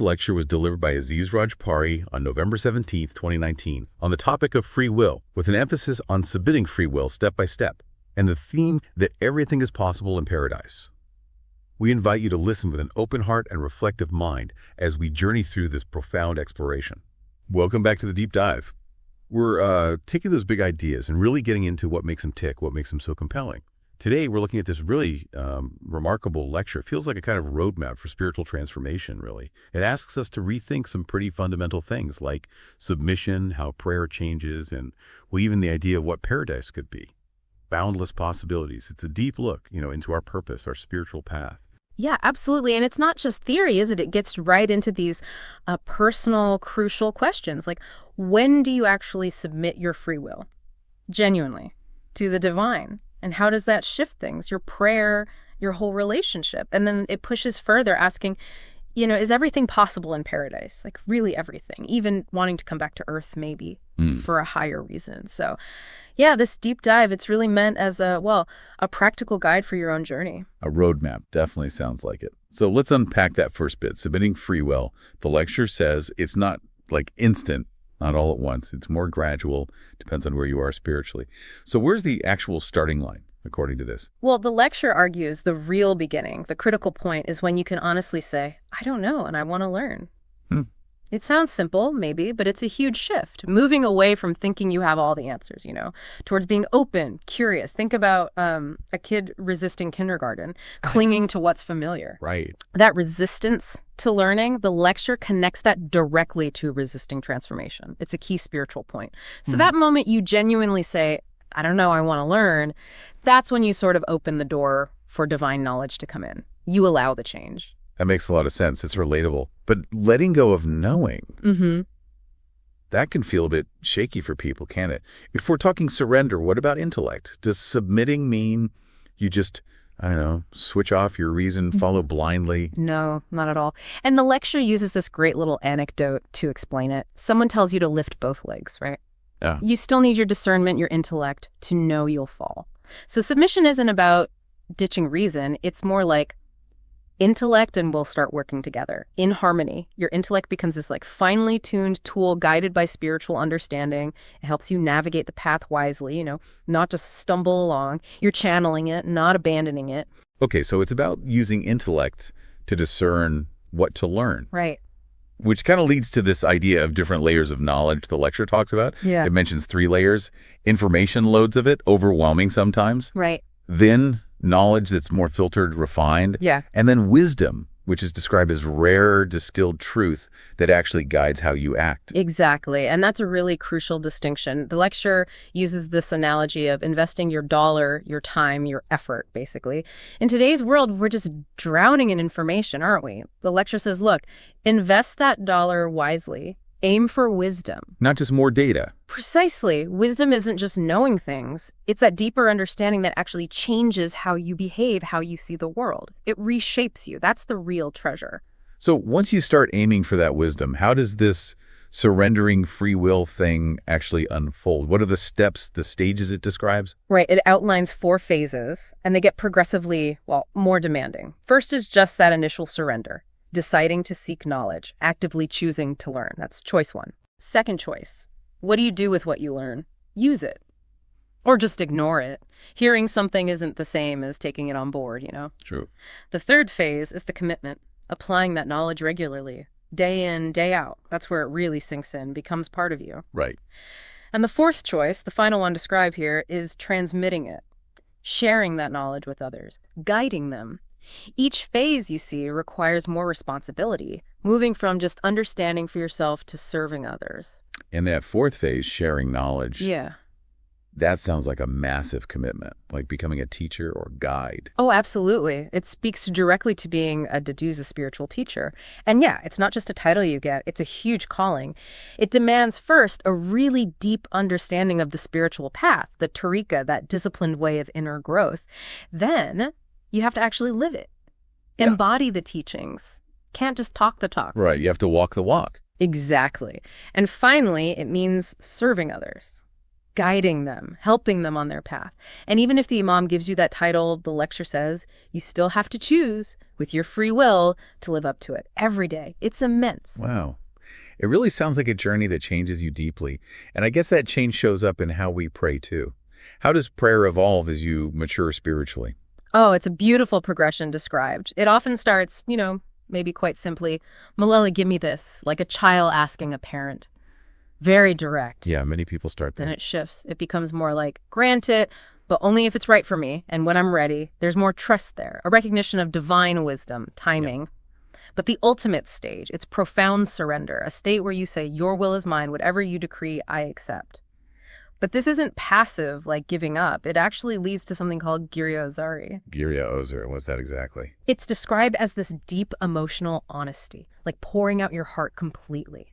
This lecture was delivered by Aziz Rajpari on November 17th, 2019, on the topic of free will, with an emphasis on submitting free will step by step, and the theme that everything is possible in paradise. We invite you to listen with an open heart and reflective mind as we journey through this profound exploration. Welcome back to the deep dive. We're taking those big ideas and really getting into what makes them tick, what makes them so compelling. Today, we're looking at this really remarkable lecture. It feels like a kind of roadmap for spiritual transformation, really. It asks us to rethink some pretty fundamental things like submission, how prayer changes, and well, even the idea of what paradise could be. Boundless possibilities. It's a deep look, into our purpose, our spiritual path. Yeah, absolutely. And it's not just theory, is it? It gets right into these personal, crucial questions. Like, when do you actually submit your free will, genuinely, to the divine? And how does that shift things, your prayer, your whole relationship? And then it pushes further, asking, is everything possible in paradise? Like, really everything, even wanting to come back to earth, maybe, for a higher reason. So, yeah, this deep dive, it's really meant as a practical guide for your own journey. A roadmap definitely sounds like it. So let's unpack that first bit, submitting free will. The lecture says it's not like instant, not all at once. It's more gradual, depends on where you are spiritually. So where's the actual starting line, according to this? Well, the lecture argues the real beginning, the critical point, is when you can honestly say, I don't know, and I want to learn. It sounds simple, maybe, but it's a huge shift, moving away from thinking you have all the answers, towards being open, curious. Think about a kid resisting kindergarten, clinging to what's familiar. Right. That resistance to learning, the lecture connects that directly to resisting transformation. It's a key spiritual point. So that moment you genuinely say, I don't know, I want to learn, that's when you sort of open the door for divine knowledge to come in. You allow the change. That makes a lot of sense. It's relatable. But letting go of knowing, that can feel a bit shaky for people, can't it? If we're talking surrender, what about intellect? Does submitting mean you just, switch off your reason, follow blindly? No, not at all. And the lecture uses this great little anecdote to explain it. Someone tells you to lift both legs, right? Yeah. You still need your discernment, your intellect to know you'll fall. So submission isn't about ditching reason. It's more like intellect and we'll start working together in harmony. Your intellect becomes this finely tuned tool guided by spiritual understanding. It helps you navigate the path wisely, not just stumble along. You're channeling it, not abandoning it. Okay, so it's about using intellect to discern what to learn. Right. Which kind of leads to this idea of different layers of knowledge the lecture talks about. Yeah. It mentions 3 layers, information loads of it, overwhelming sometimes. Right. Then knowledge that's more filtered, refined. Yeah. And then wisdom, which is described as rare, distilled truth that actually guides how you act. Exactly. And that's a really crucial distinction. The lecture uses this analogy of investing your dollar, your time, your effort, basically. In today's world, we're just drowning in information, aren't we? The lecture says, look, invest that dollar wisely. Aim for wisdom. Not just more data. Precisely. Wisdom isn't just knowing things. It's that deeper understanding that actually changes how you behave, how you see the world. It reshapes you. That's the real treasure. So once you start aiming for that wisdom, how does this surrendering free will thing actually unfold? What are the steps, the stages it describes? Right. It outlines 4 phases, and they get progressively, more demanding. First is just that initial surrender. Deciding to seek knowledge, actively choosing to learn. That's choice 1. Second choice, what do you do with what you learn? Use it. Or just ignore it. Hearing something isn't the same as taking it on board, True. The third phase is the commitment, applying that knowledge regularly, day in, day out. That's where it really sinks in, becomes part of you. Right. And the fourth choice, the final one described here, is transmitting it, sharing that knowledge with others, guiding them. Each phase, you see, requires more responsibility, moving from just understanding for yourself to serving others. And that 4th phase, sharing knowledge. Yeah. That sounds like a massive commitment, like becoming a teacher or guide. Oh, absolutely. It speaks directly to being a Deduza spiritual teacher. And yeah, it's not just a title you get, it's a huge calling. It demands first a really deep understanding of the spiritual path, the tariqa, that disciplined way of inner growth. Then you have to actually live it, embody the teachings. Can't just talk the talk. Right, you have to walk the walk. Exactly. And finally, it means serving others. guiding them, helping them on their path. And even if the imam gives you that title, the lecture says, you still have to choose with your free will to live up to it every day. It's immense. Wow. It really sounds like a journey that changes you deeply. And I guess that change shows up in how we pray too. How does prayer evolve as you mature spiritually? Oh, it's a beautiful progression described. It often starts, maybe quite simply, Malala, give me this, like a child asking a parent. Very direct. Yeah, many people start there. Then it shifts. It becomes more like, grant it, but only if it's right for me. And when I'm ready, there's more trust there, a recognition of divine wisdom, timing. Yeah. But the ultimate stage, it's profound surrender, a state where you say, your will is mine, whatever you decree, I accept. But this isn't passive, like giving up. It actually leads to something called Giriya Ozari. Giriya Ozari, what's that exactly? It's described as this deep emotional honesty, like pouring out your heart completely.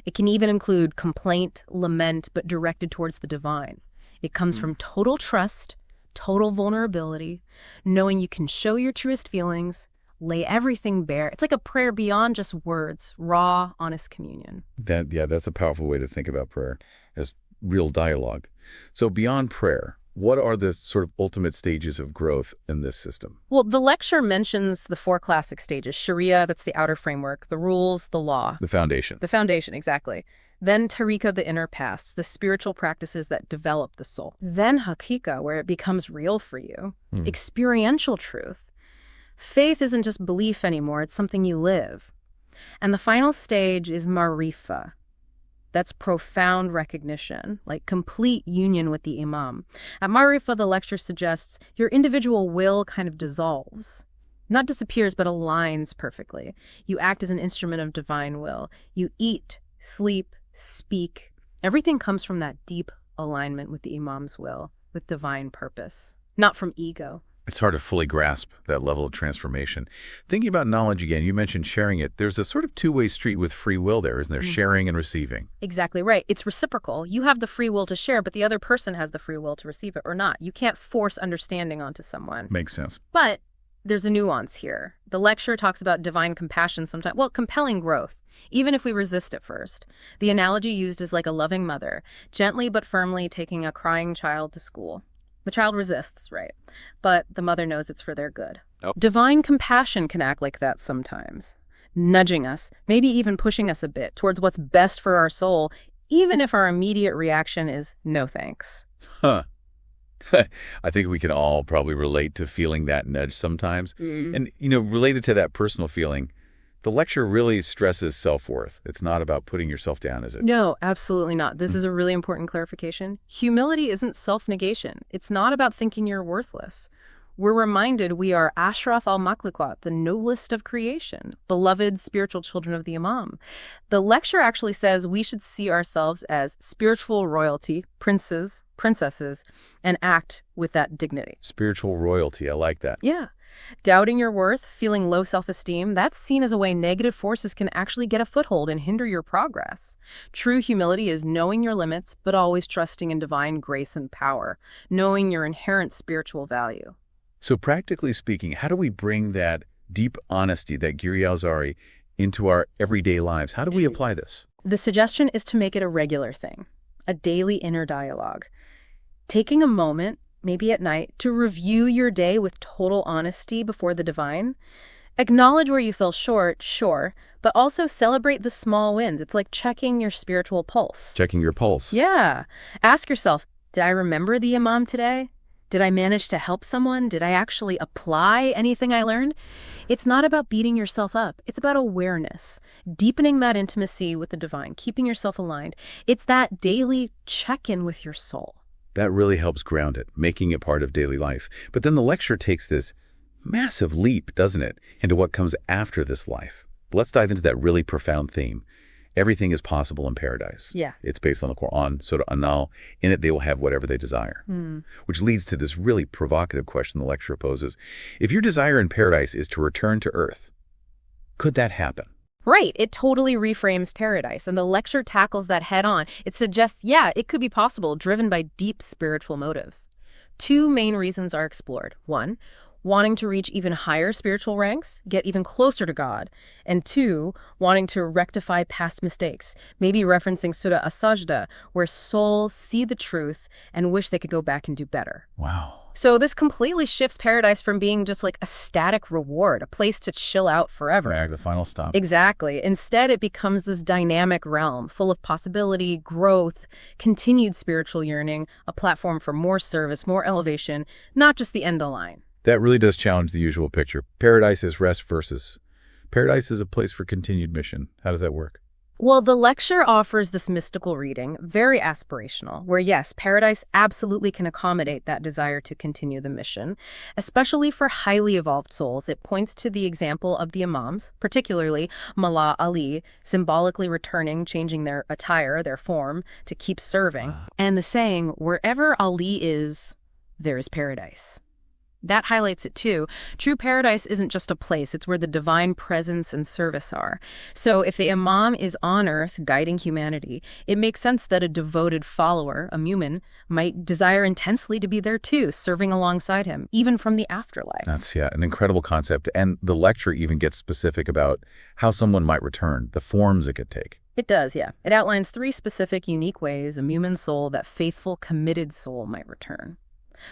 It can even include complaint, lament, but directed towards the divine. It comes from total trust, total vulnerability, knowing you can show your truest feelings, lay everything bare. It's like a prayer beyond just words, raw, honest communion. That's a powerful way to think about prayer as real dialogue. So beyond prayer, what are the sort of ultimate stages of growth in this system? Well, the lecture mentions the 4 classic stages. Sharia, that's the outer framework, the rules, the law. The foundation. The foundation, exactly. Then tariqa, the inner paths, the spiritual practices that develop the soul. Then haqiqa, where it becomes real for you. Experiential truth. Faith isn't just belief anymore, it's something you live. And the final stage is marifa. That's profound recognition, like complete union with the imam. At Marifa, the lecture suggests your individual will kind of dissolves. Not disappears, but aligns perfectly. You act as an instrument of divine will. You eat, sleep, speak. Everything comes from that deep alignment with the imam's will, with divine purpose, not from ego. It's hard to fully grasp that level of transformation. Thinking about knowledge again, you mentioned sharing it. There's a sort of two-way street with free will there, isn't there? Sharing and receiving. Exactly right. It's reciprocal. You have the free will to share, but the other person has the free will to receive it or not. You can't force understanding onto someone. Makes sense. But there's a nuance here. The lecture talks about divine compassion sometimes. Well, compelling growth, even if we resist at first. The analogy used is like a loving mother, gently but firmly taking a crying child to school. The child resists, right? But the mother knows it's for their good. Oh. Divine compassion can act like that sometimes, nudging us, maybe even pushing us a bit towards what's best for our soul, even if our immediate reaction is no thanks. Huh. I think we can all probably relate to feeling that nudge sometimes. And, related to that personal feeling, the lecture really stresses self-worth. It's not about putting yourself down, is it? No, absolutely not. This is a really important clarification. Humility isn't self-negation. It's not about thinking you're worthless. We're reminded we are Ashraf al-Makhluqat, the noblest of creation, beloved spiritual children of the Imam. The lecture actually says we should see ourselves as spiritual royalty, princes, princesses, and act with that dignity. Spiritual royalty, I like that. Yeah. Doubting your worth, feeling low self-esteem, that's seen as a way negative forces can actually get a foothold and hinder your progress. True humility is knowing your limits, but always trusting in divine grace and power, knowing your inherent spiritual value. So practically speaking, how do we bring that deep honesty, that Giriya Ozari, into our everyday lives? How do we apply this? The suggestion is to make it a regular thing, a daily inner dialogue. Taking a moment, maybe at night, to review your day with total honesty before the divine. Acknowledge where you fell short, sure, but also celebrate the small wins. It's like checking your spiritual pulse. Checking your pulse. Yeah. Ask yourself, did I remember the Imam today? Did I manage to help someone? Did I actually apply anything I learned? It's not about beating yourself up. It's about awareness, deepening that intimacy with the divine, keeping yourself aligned. It's that daily check-in with your soul. That really helps ground it, making it part of daily life. But then the lecture takes this massive leap, doesn't it, into what comes after this life. Let's dive into that really profound theme. Everything is possible in paradise. Yeah. It's based on the Quran, Surah An-Nahl. In it, they will have whatever they desire. Which leads to this really provocative question the lecture poses. If your desire in paradise is to return to earth, could that happen? Right. It totally reframes paradise, and the lecture tackles that head on. It suggests, yeah, it could be possible, driven by deep spiritual motives. 2 main reasons are explored. 1, wanting to reach even higher spiritual ranks, get even closer to God. And 2, wanting to rectify past mistakes, maybe referencing Surah As-Sajda, where souls see the truth and wish they could go back and do better. Wow. So this completely shifts paradise from being just like a static reward, a place to chill out forever. The final stop. Exactly. Instead, it becomes this dynamic realm full of possibility, growth, continued spiritual yearning, a platform for more service, more elevation, not just the end of the line. That really does challenge the usual picture. Paradise is rest versus paradise is a place for continued mission. How does that work? Well, the lecture offers this mystical reading, very aspirational, where yes, paradise absolutely can accommodate that desire to continue the mission. Especially for highly evolved souls, it points to the example of the imams, particularly Mullah Ali, symbolically returning, changing their attire, their form, to keep serving. And the saying, wherever Ali is, there is paradise. That highlights it too. True paradise isn't just a place, it's where the divine presence and service are. So if the Imam is on earth guiding humanity, it makes sense that a devoted follower, a mu'min, might desire intensely to be there too, serving alongside him, even from the afterlife. That's, an incredible concept. And the lecture even gets specific about how someone might return, the forms it could take. It does, yeah. It outlines 3 specific, unique ways a mu'min soul, that faithful, committed soul, might return.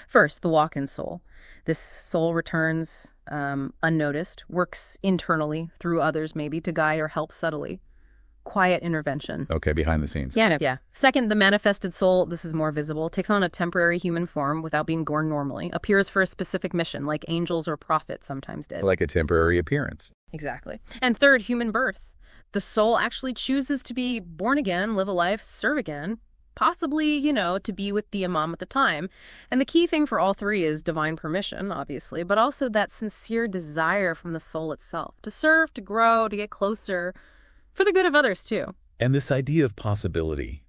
First, the walk-in soul. This soul returns unnoticed, works internally through others maybe to guide or help subtly. Quiet intervention. Okay, behind the scenes. Yeah. Second, the manifested soul, this is more visible, takes on a temporary human form without being born normally, appears for a specific mission, like angels or prophets sometimes did. Like a temporary appearance. Exactly. And third, human birth. The soul actually chooses to be born again, live a life, serve again, possibly, to be with the Imam at the time. And the key thing for all 3 is divine permission, obviously, but also that sincere desire from the soul itself to serve, to grow, to get closer, for the good of others too. And this idea of possibility,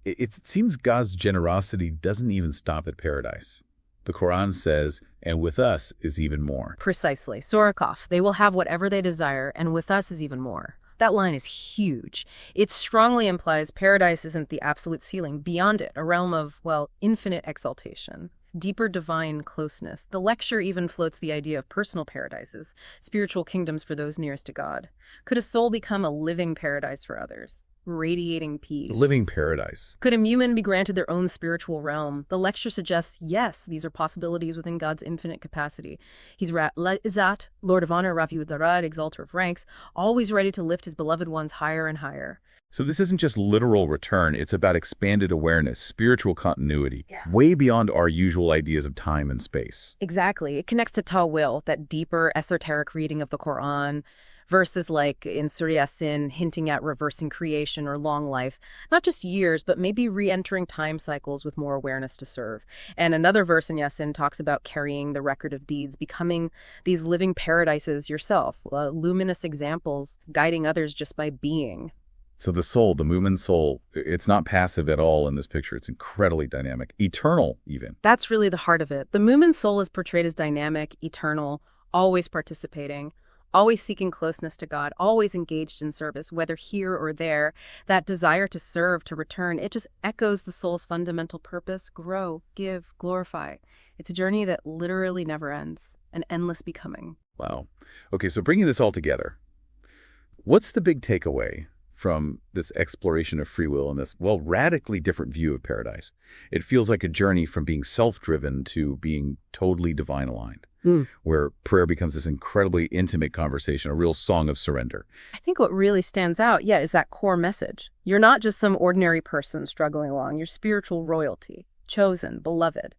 it seems God's generosity doesn't even stop at paradise. The Quran says, and with us is even more. Precisely. Surah Qaf, they will have whatever they desire, and with us is even more. That line is huge. It strongly implies paradise isn't the absolute ceiling. Beyond it, a realm of, infinite exaltation, deeper divine closeness. The lecture even floats the idea of personal paradises, spiritual kingdoms for those nearest to God. Could a soul become a living paradise for others? Radiating peace. Living paradise. Could a mu'min be granted their own spiritual realm? The lecture suggests, yes, these are possibilities within God's infinite capacity. He's Izzat, Lord of Honor, Rafi'ud Darad, Exalter of Ranks, always ready to lift his beloved ones higher and higher. So this isn't just literal return, it's about expanded awareness, spiritual continuity, way beyond our usual ideas of time and space. Exactly. It connects to Ta'wil, that deeper, esoteric reading of the Quran, verses like in Surah Yasin hinting at reversing creation or long life, not just years, but maybe re-entering time cycles with more awareness to serve. And another verse in Yasin talks about carrying the record of deeds, becoming these living paradises yourself, luminous examples, guiding others just by being. So the soul, the mu'min soul, it's not passive at all in this picture. It's incredibly dynamic, eternal even. That's really the heart of it. The mu'min soul is portrayed as dynamic, eternal, always participating, always seeking closeness to God, always engaged in service, whether here or there. That desire to serve, to return, it just echoes the soul's fundamental purpose: grow, give, glorify. It's a journey that literally never ends, an endless becoming. Wow. Okay, so bringing this all together, what's the big takeaway from this exploration of free will and this, radically different view of paradise? It feels like a journey from being self-driven to being totally divine-aligned. Where prayer becomes this incredibly intimate conversation, a real song of surrender. I think what really stands out, is that core message. You're not just some ordinary person struggling along. You're spiritual royalty, chosen, beloved.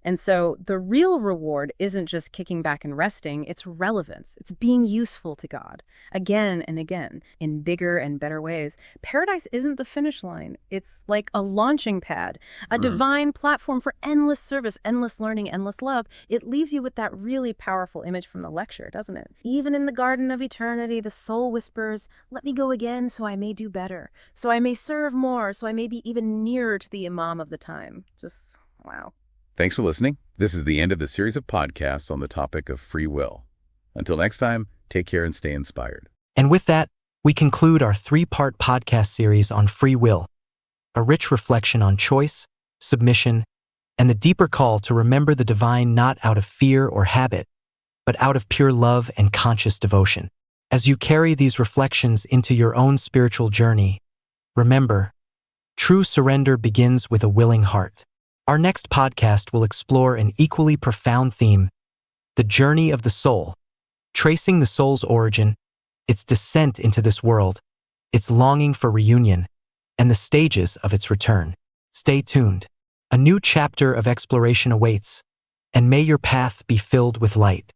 And so the real reward isn't just kicking back and resting, it's relevance. It's being useful to God again and again in bigger and better ways. Paradise isn't the finish line. It's like a launching pad, a divine platform for endless service, endless learning, endless love. It leaves you with that really powerful image from the lecture, doesn't it? Even in the Garden of Eternity, the soul whispers, "Let me go again so I may do better, so I may serve more, so I may be even nearer to the Imam of the time." Just, wow. Thanks for listening. This is the end of the series of podcasts on the topic of free will. Until next time, take care and stay inspired. And with that, we conclude our 3-part podcast series on free will, a rich reflection on choice, submission, and the deeper call to remember the divine not out of fear or habit, but out of pure love and conscious devotion. As you carry these reflections into your own spiritual journey, remember, true surrender begins with a willing heart. Our next podcast will explore an equally profound theme, the journey of the soul, tracing the soul's origin, its descent into this world, its longing for reunion, and the stages of its return. Stay tuned. A new chapter of exploration awaits, and may your path be filled with light.